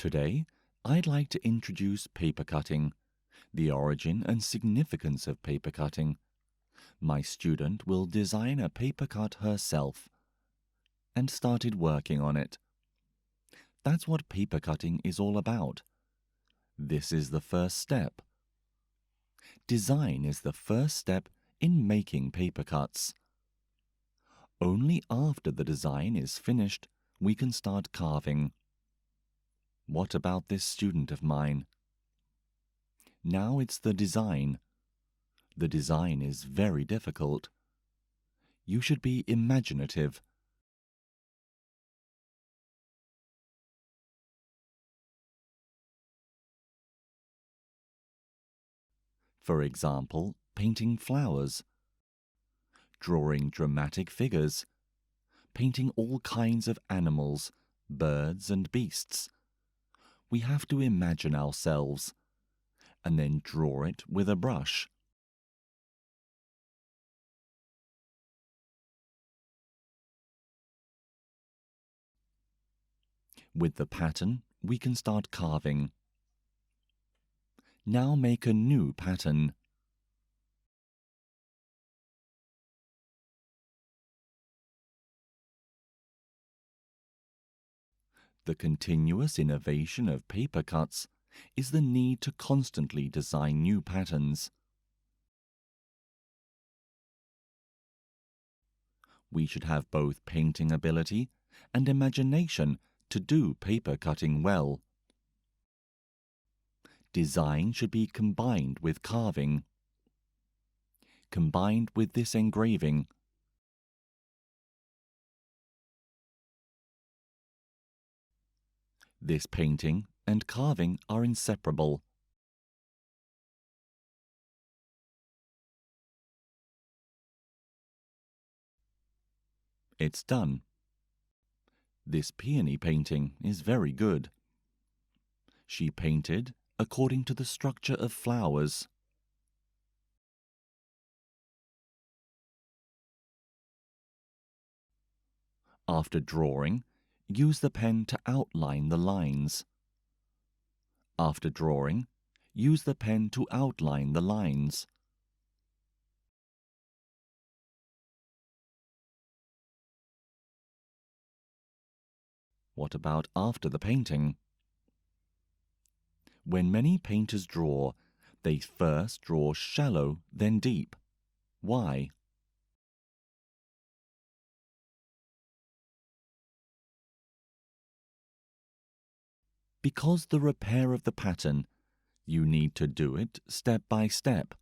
Today, I'd like to introduce paper cutting, the origin and significance of paper cutting. My student will design a paper cut herself and started working on it. That's what paper cutting is all about. This is the first step. Design is the first step in making paper cuts. Only after the design is finished, we can start carving. What about this student of mine? Now it's the design. The design is very difficult. You should be imaginative. For example, painting flowers, drawing dramatic figures, painting all kinds of animals, birds and beasts. We have to imagine ourselves and then draw it with a brush. With the pattern, we can start carving. Now make a new pattern. The continuous innovation of paper cuts is the need to constantly design new patterns. We should have both painting ability and imagination to do paper cutting well. Design should be combined with carving, combined with this engraving. This painting and carving are inseparable. It's done. This peony painting is very good. She painted according to the structure of flowers. After drawing, use the pen to outline the lines. After drawing, use the pen to outline the lines. What about after the painting? When many painters draw, they first draw shallow, then deep. Why? Because the repair of the pattern, you need to do it step by step.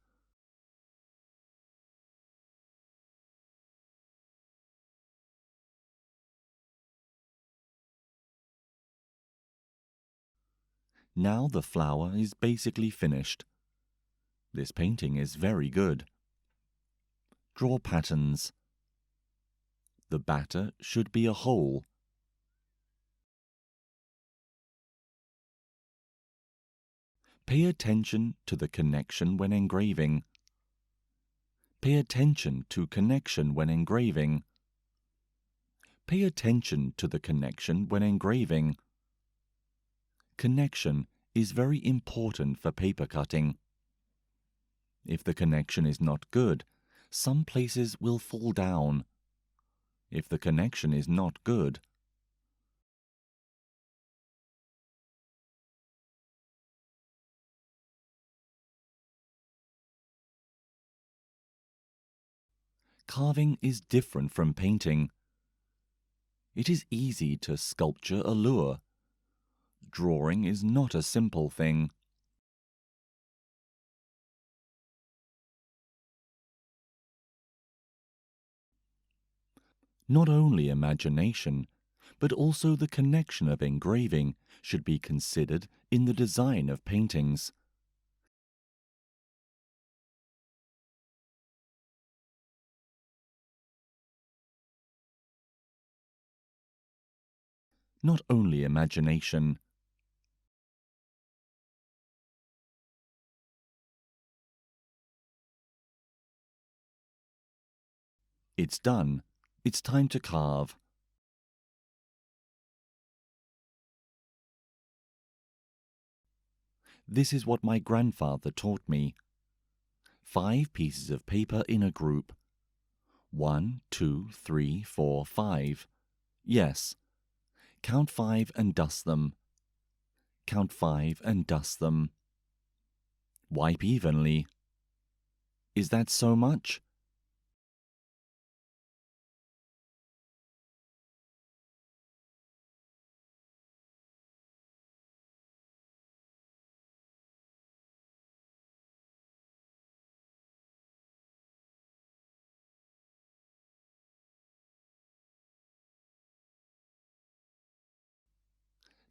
Now the flower is basically finished. This painting is very good. Draw patterns. The batter should be a hole. Pay attention to the connection when engraving. Pay attention to connection when engraving. Pay attention to the connection when engraving. Connection is very important for paper cutting. If the connection is not good, some places will fall down. If the connection is not good, carving is different from painting. It is easy to sculpture a lure. Drawing is not a simple thing. Not only imagination, but also the connection of engraving should be considered in the design of paintings. Not only imagination. It's done. It's time to carve. This is what my grandfather taught me. 5 pieces of paper in a group. 1, 2, 3, 4, 5. Yes. Count 5 and dust them. Count 5 and dust them. Wipe evenly. Is that so much?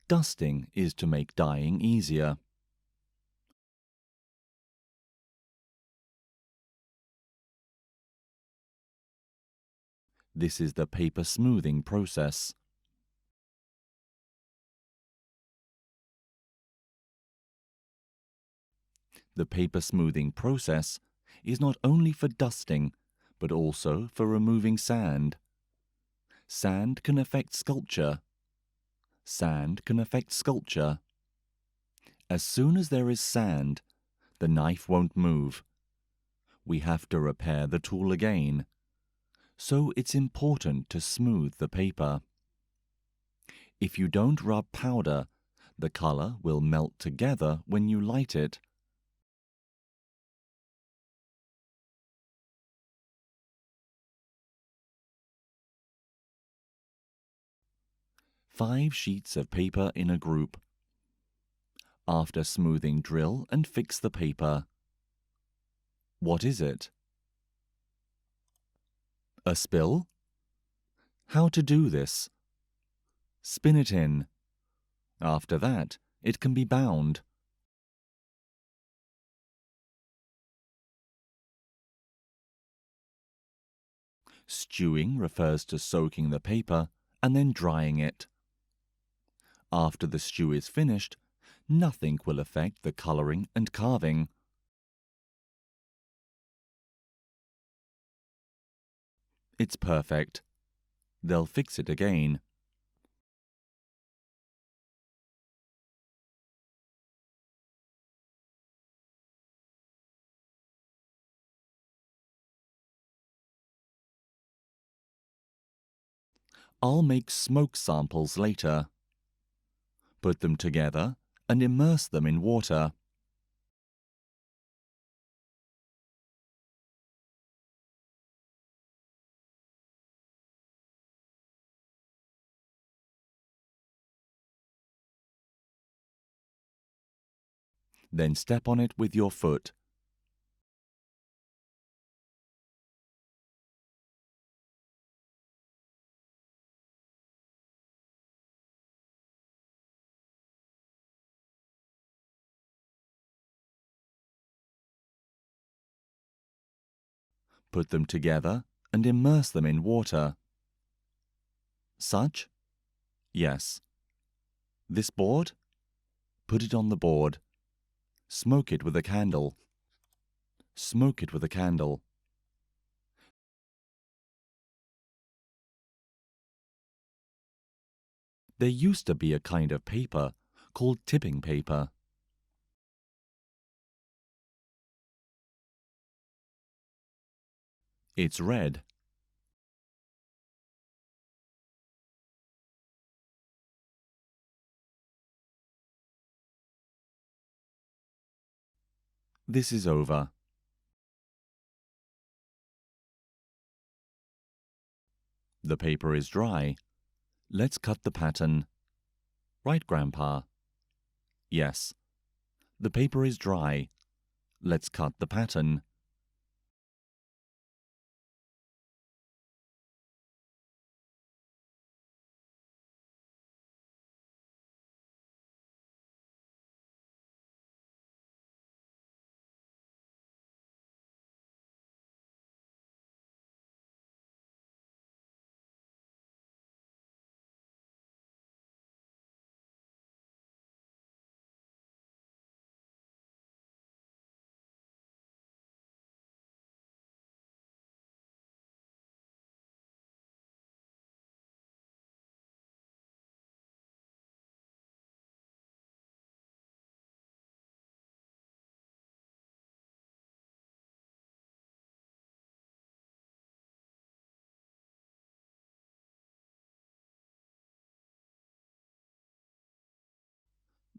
Dusting is to make dyeing easier. This is the paper smoothing process. The paper smoothing process is not only for dusting, but also for removing sand. Sand can affect sculpture. Sand can affect sculpture. As soon as there is sand, the knife won't move. We have to repair the tool again. So it's important to smooth the paper. If you don't rub powder, the color will melt together when you light it. Five sheets of paper in a group. After smoothing, drill and fix the paper. What is it? A spill? How to do this? Spin it in. After that, it can be bound. Stewing refers to soaking the paper and then drying it. After the stew is finished, nothing will affect the coloring and carving. It's perfect. They'll fix it again. I'll make smoke samples later. Put them together and immerse them in water. Then step on it with your foot. Put them together and immerse them in water. Such? Yes. This board? Put it on the board. Smoke it with a candle. Smoke it with a candle. There used to be a kind of paper called tipping paper. It's red. This is over. The paper is dry. Let's cut the pattern. Right, Grandpa? Yes. The paper is dry. Let's cut the pattern.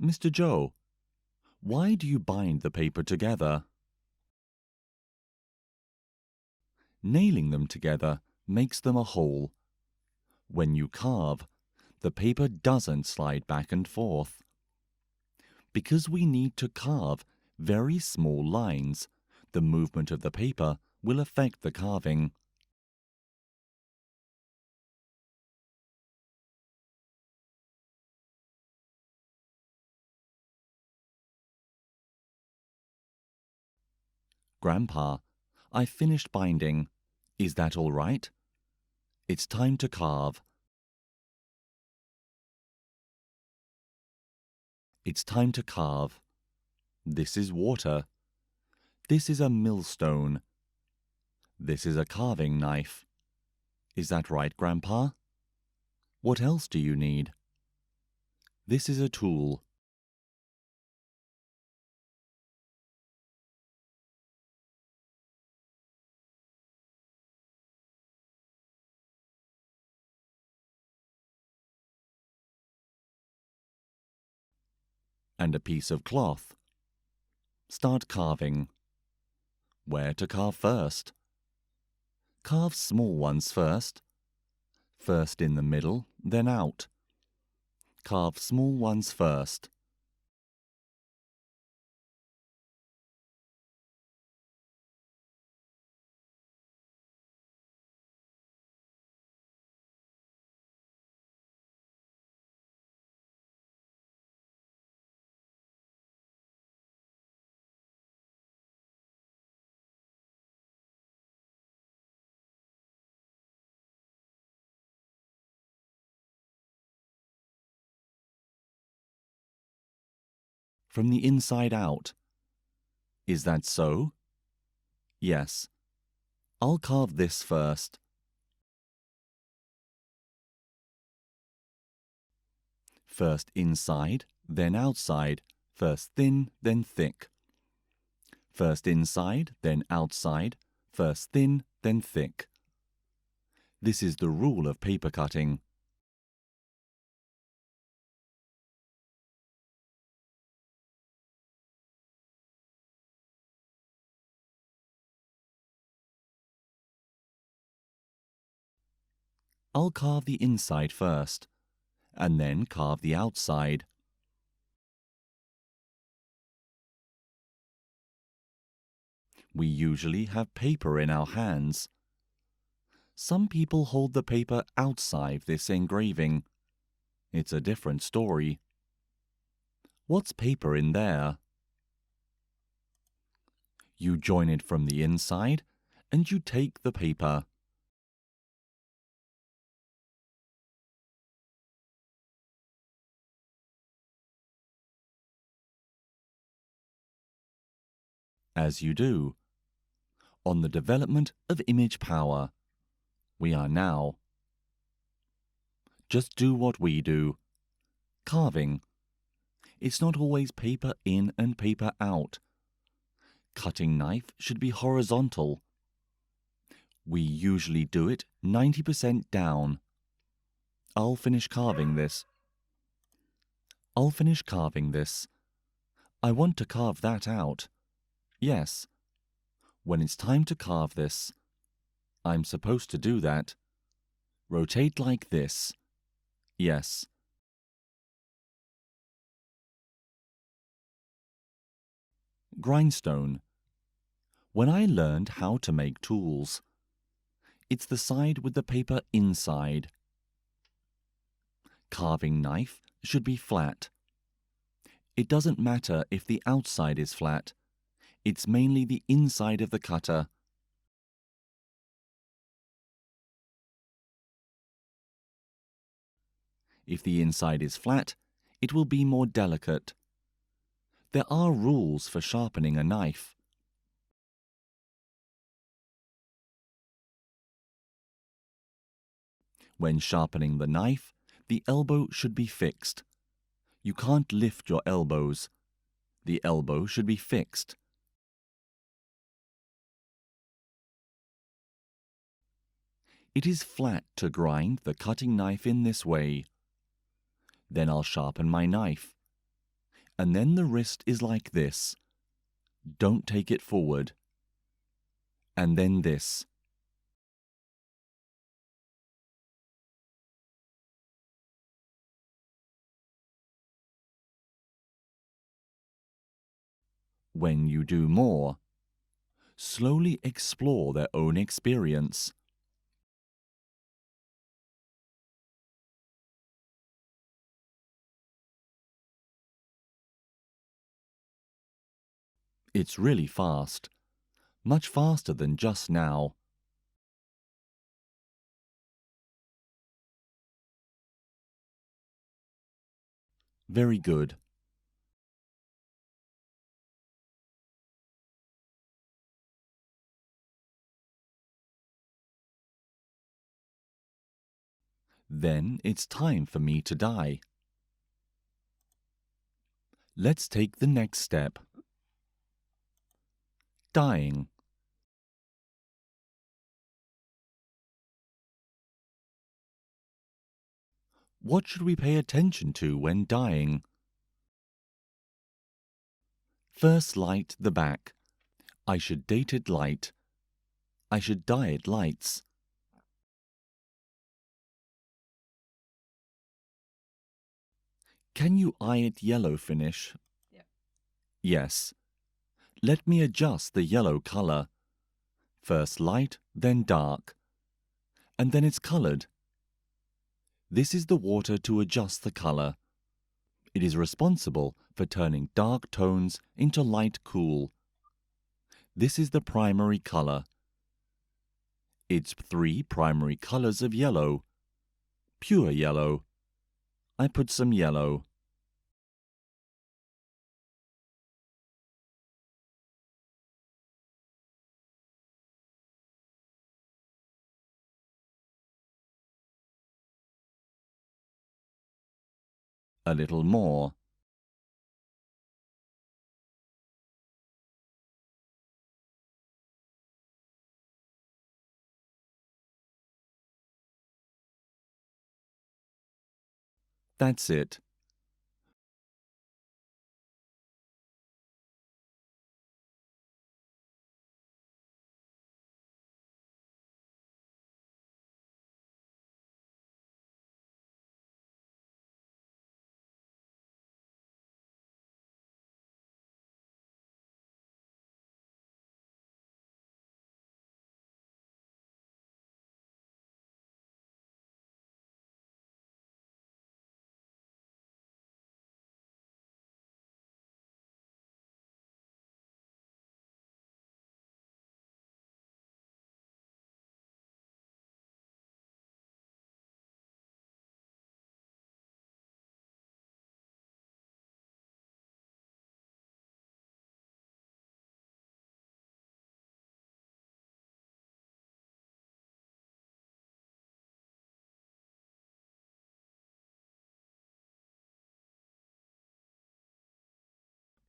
Mr. Joe, why do you bind the paper together? Nailing them together makes them a whole. When you carve, the paper doesn't slide back and forth. Because we need to carve very small lines, the movement of the paper will affect the carving. Grandpa, I finished binding. Is that all right? It's time to carve. It's time to carve. This is water. This is a millstone. This is a carving knife. Is that right, Grandpa? What else do you need? This is a tool. And a piece of cloth. Start carving. Where to carve first? Carve small ones first. First in the middle, then out. Carve small ones first. From the inside out. Is that so? Yes. I'll carve this first. First inside, then outside. First thin, then thick. First inside, then outside. First thin, then thick. This is the rule of paper cutting. I'll carve the inside first, and then carve the outside. We usually have paper in our hands. Some people hold the paper outside this engraving. It's a different story. What's paper in there? You join it from the inside, and you take the paper. As you do. On the development of image power. We are now. Just do what we do. Carving. It's not always paper in and paper out. Cutting knife should be horizontal. We usually do it 90% down. I'll finish carving this. I'll finish carving this. I want to carve that out. Yes. When it's time to carve this, I'm supposed to do that. Rotate like this. Yes. Grindstone. When I learned how to make tools, it's the side with the paper inside. Carving knife should be flat. It doesn't matter if the outside is flat. It's mainly the inside of the cutter. If the inside is flat, it will be more delicate. There are rules for sharpening a knife. When sharpening the knife, the elbow should be fixed. You can't lift your elbows. The elbow should be fixed. It is flat to grind the cutting knife in this way. Then I'll sharpen my knife. And then the wrist is like this. Don't take it forward. And then this. When you do more, slowly explore their own experience. It's really fast, much faster than just now. Very good. Then it's time for me to dye. Let's take the next step. Dyeing. What should we pay attention to when dyeing? First light the back. I should date it light. I should dye it lights. Can you eye it yellow finish? Yeah. Yes. Let me adjust the yellow color. First light, then dark. And then it's colored. This is the water to adjust the color. It is responsible for turning dark tones into light cool. This is the primary color. It's 3 primary colors of yellow. Pure yellow. I put some yellow. A little more. That's it.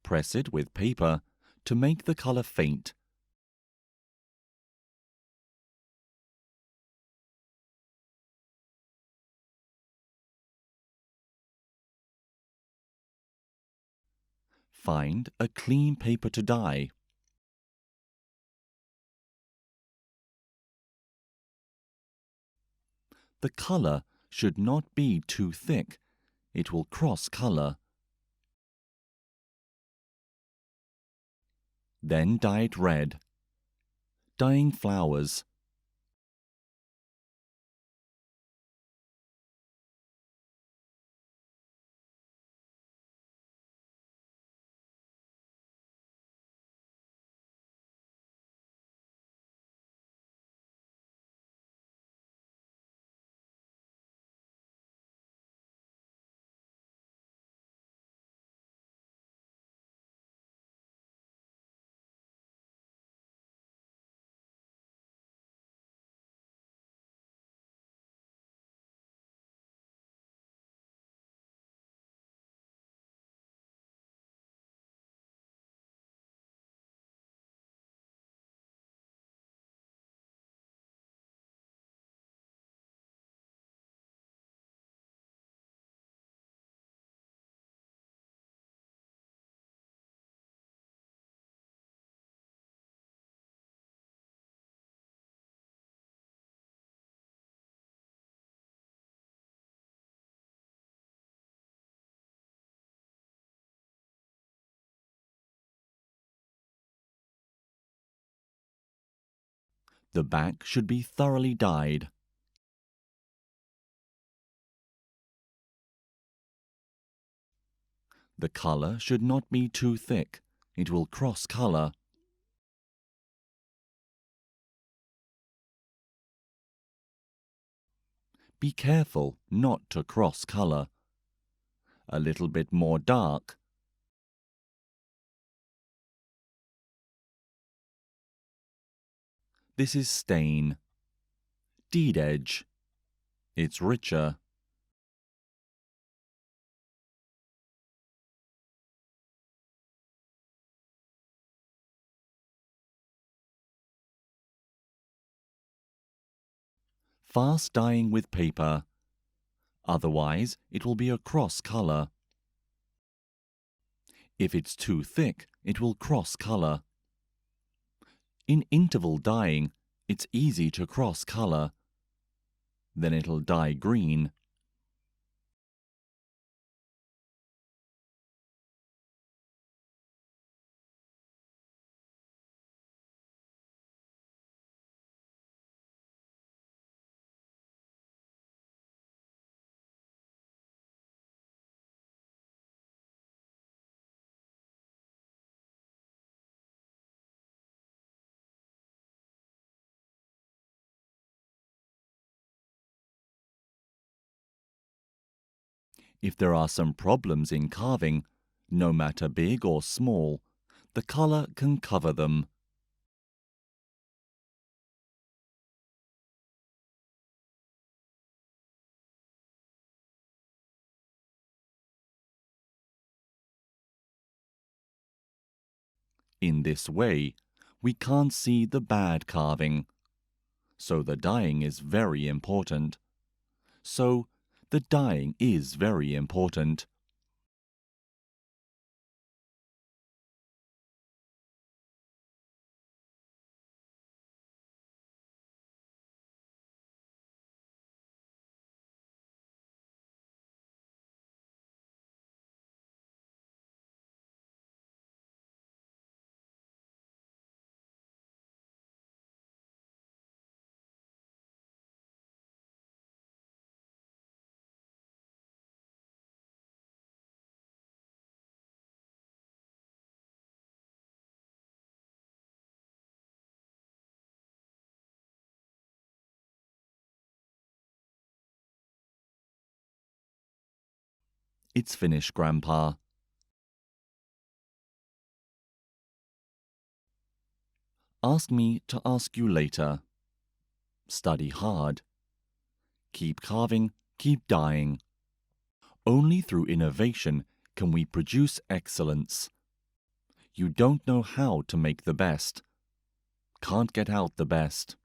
Press it with paper to make the color faint. Find a clean paper to dye. The color should not be too thick. It will cross color. Then dye it red. Dyeing flowers. The back should be thoroughly dyed. The color should not be too thick. It will cross color. Be careful not to cross color. A little bit more dark. This is stain. Deed edge. It's richer. Fast dyeing with paper. Otherwise, it will be a cross color. If it's too thick, it will cross color. In interval dyeing, it's easy to cross color. Then it'll dye green. If there are some problems in carving, no matter big or small, the color can cover them. In this way, we can't see the bad carving. So the dyeing is very important. It's finished, Grandpa. Ask me to ask you later. Study hard. Keep carving, keep dyeing. Only through innovation can we produce excellence. You don't know how to make the best. Can't get out the best.